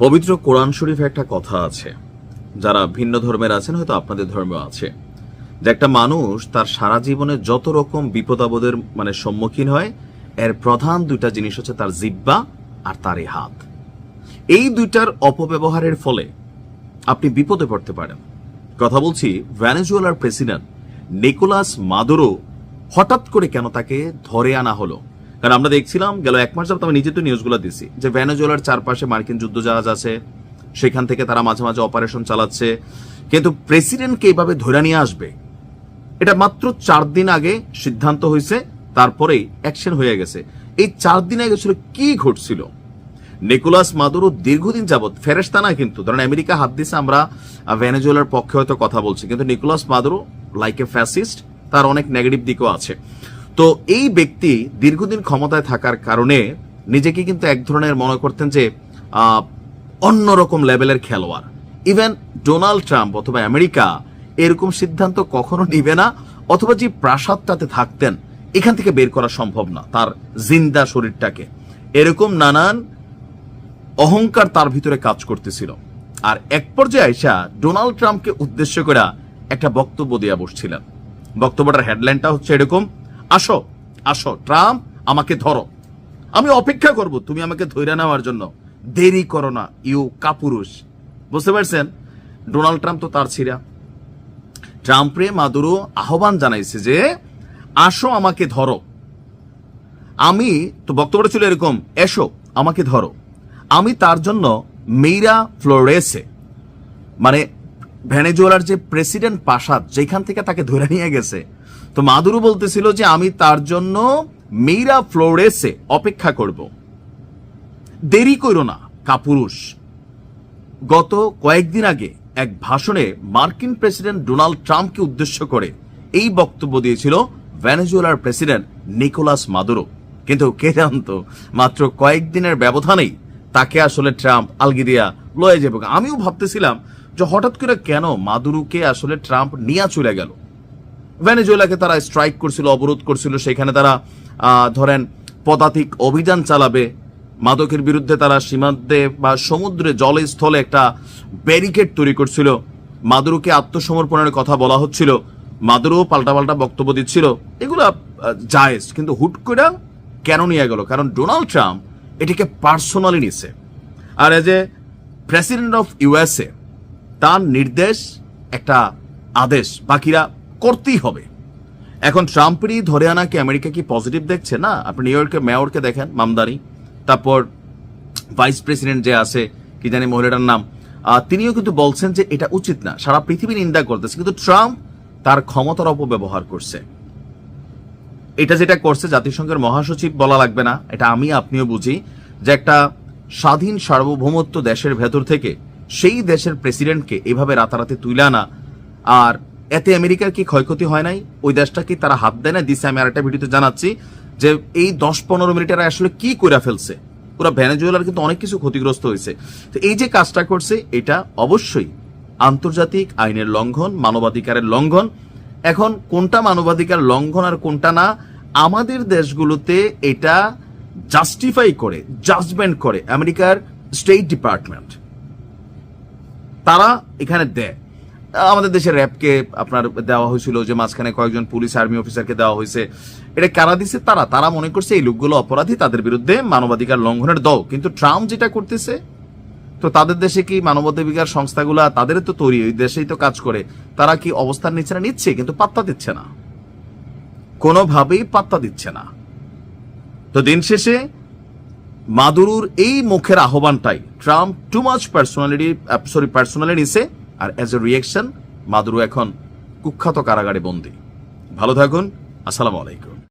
পবিত্র কোরআন শরীফে একটা কথা আছে, যারা ভিন্ন ধর্মের আছেন হয়তো আপনাদের ধর্মেও আছে, যে একটা মানুষ তার সারা জীবনে যত রকম বিপদ আপদের সম্মুখীন হয়, এর প্রধান দুইটা জিনিস হচ্ছে তার জিহ্বা আর তার এই হাত। এই দুইটার অপব্যবহারের ফলে আপনি বিপদে পড়তে পারেন। কথা বলছি ভেনেজুয়েলার প্রেসিডেন্ট নিকোলাস মাদুরো। হঠাৎ করে কেন তাকে ধরে আনা হলো? কারণ আমরা দেখছিলাম গেল এক মাস যাবত আমি নিজে তো নিউজগুলো দিছি যে ভেনেজুয়েলার চারপাশে মার্কিন যুদ্ধজাহাজ আছে, সেখান থেকে তারা মাঝে মাঝে অপারেশন চালাচ্ছে, কিন্তু প্রেসিডেন্টকে এইভাবে ধরে নিয়ে আসবে এটা মাত্র 4 দিন আগে সিদ্ধান্ত হয়েছে, তারপরেই অ্যাকশন হয়ে গেছে। এই 4 দিন আগে ছিল কি ঘটছিল? নিকোলাস মাদুরো দীর্ঘদিন যাবত ফেরেশতা না, কিন্তু ধরেন আমেরিকা হাত দিছে, আমরা ভেনেজুয়েলার পক্ষে হয়তো কথা বলছি, কিন্তু Nicolas Maduro like a fascist, তার অনেক নেগেটিভ দিকও আছে। তো এই ব্যক্তি দীর্ঘদিন ক্ষমতায় থাকার কারণে নিজেকে কিন্তু এক ধরনের মনে করতেন যে অন্যরকম লেভেলের খেলোয়াড়। ইভেন ডোনাল্ড ট্রাম্প অথবা আমেরিকা এরকম সিদ্ধান্ত কখনো নিবে না, অথবা যে প্রাসাদটাতে থাকতেন এখান থেকে বের করা সম্ভব না তার জিন্দা শরীরটাকে। এরকম নানান অহংকার তার ভিতরে কাজ করতেছিল। আর এক পর্যায়ে আইসা ডোনাল্ড ট্রাম্পকে উদ্দেশ্য করে একটা বক্তব্য দিয়া বসছিলেন। বক্তব্যটার হেডলাইনটা হচ্ছে এরকম, আসো আসো ট্রাম্প, আমাকে ধরো, আমি অপেক্ষা করব তুমি আমাকে ধরে নেওয়ার জন্য, দেরি করো না ইউ কাপুরুষ। বুঝতে পারছেন? ডোনাল্ড ট্রাম্প তো তার ছিঁড়া। ট্রাম্পরে মাদুরো আহ্বান জানাইছে যে আসো আমাকে ধরো। আমি তো বক্তব্যটা ছিল এরকম, এসো আমাকে ধরো, আমি তার জন্য মিরা ফ্লোরেসে ভেনেজুয়েলার যে প্রেসিডেন্ট প্রাসাদ যেখান থেকে তাকে ধরে নিয়ে গেছে, তো মাদুরো বলতেছিল যে আমি তার জন্য মিরা ফ্লোরেসে অপেক্ষা করব, দেরি করো না কাপুরুষ। গত কয়েকদিন আগে এক ভাষণে মার্কিন প্রেসিডেন্ট ডোনাল্ড ট্রাম্পকে উদ্দেশ্য করে এই বক্তব্য দিয়েছিল ভেনেজুয়েলার প্রেসিডেন্ট নিকোলাস মাদুরো। কিন্তু কে জানতো মাত্র কয়েকদিনের ব্যবধানেই তাকে আসলে ট্রাম্প আলগি দিয়া লয়ে যাবে। আমিও ভাবতেছিলাম যে হঠাৎ করে কেন মাদুরোকে আসলে ট্রাম্প নিয়ে চলে গেল। ভেনেজুয়েলাকে তারা স্ট্রাইক করছিল, অবরোধ করছিল, সেখানে তারা ধরেন পদাতিক অভিযান চালাবে, মাদকের বিরুদ্ধে তারা সীমান্তে বা সমুদ্রে জলে স্থলে একটা ব্যারিকেড তৈরি করছিল, মাদুরোকে আত্মসমর্পণের কথা বলা হচ্ছিল, মাদুরো পাল্টা বক্তব্য দিচ্ছিল, এগুলা জায়েজ। কিন্তু হুট করে কেন নিয়ে গেল? কারণ ডোনাল্ড ট্রাম্প এটিকে পার্সোনালি নিছে। আর as a president of USA তার নির্দেশ একটা আদেশ, বাকিরা করতেই হবে। এখন ট্রাম্পেরই ধরে আনা কি আমেরিকা কি পজিটিভ দেখছে? না। আপনি নিউ ইয়র্কের মেয়রকে দেখেন, মামদানি, তারপর ভাইস প্রেসিডেন্ট যে আছে কি জানি মহিলাটার নাম, তিনিও কিন্তু বলছেন যে এটা উচিত না, সারা পৃথিবী নিন্দা করতেছে। কিন্তু ট্রাম্প তার ক্ষমতার অপব্যবহার করছে। এটা যেটা করছে জাতিসংঘের মহাসচিব বলা লাগবে না, এটা আমি আপনিও বুঝি, যে একটা স্বাধীন সার্বভৌমত্ব দেশের ভেতর থেকে সেই দেশের প্রেসিডেন্টকে এভাবে রাতারাতি তুলে আনা। আর এতে আমেরিকার কি ক্ষয়ক্ষতি হয় নাই? ওই দেশটা কি তারা হাত দেয় না দিছে? আমি আরেকটা ভিডিওতে জানাচ্ছি যে এই 10-15 মিনিটের আসলে কি করে ফেলছে। পুরো ভেনেজুয়েলার কিন্তু অনেক কিছু ক্ষতিগ্রস্ত হয়েছে। তো এই যে কাজটা করছে এটা অবশ্যই আন্তর্জাতিক আইনের লঙ্ঘন, মানবাধিকারের লঙ্ঘন। এখন কোনটা মানবাধিকার লঙ্ঘন আর কোনটা না, আমাদের দেশগুলোতে এটা জাস্টিফাই করে, জাজমেন্ট করে আমেরিকার স্টেট ডিপার্টমেন্ট, তারা এখানে দেয়। আমাদের দেশের র্যাবকে আপনার দেওয়া হয়েছিল, যে মাঝখানে কয়েকজন পুলিশ আর্মি অফিসারকে দেওয়া হয়েছে। এটা কারা দিচ্ছে? তারা মনে করছে এই লোকগুলো অপরাধী, তাদের বিরুদ্ধে মানবাধিকার লঙ্ঘনের দাও। কিন্তু ট্রাম্প যেটা করতেছে, তো তাদের দেশে কি মানবাধিকার সংস্থাগুলা, তাদের তো তৈরি, ওই দেশেই তো কাজ করে, তারা কি অবস্থান নিচ্ছে না? নিচ্ছে, কিন্তু পাত্তা দিচ্ছে না, কোনোভাবেই পাত্তা দিচ্ছে না। তো দিন শেষে মাদুরোর এই মুখের আহ্বানটাই ট্রাম্প টু মাচ পার্সোনালি নিছে। আর এজ এ রিয়েকশন মাদুরো এখন কুখ্যাত কারাগারে বন্দী। ভালো থাকুন, আসসালামু আলাইকুম।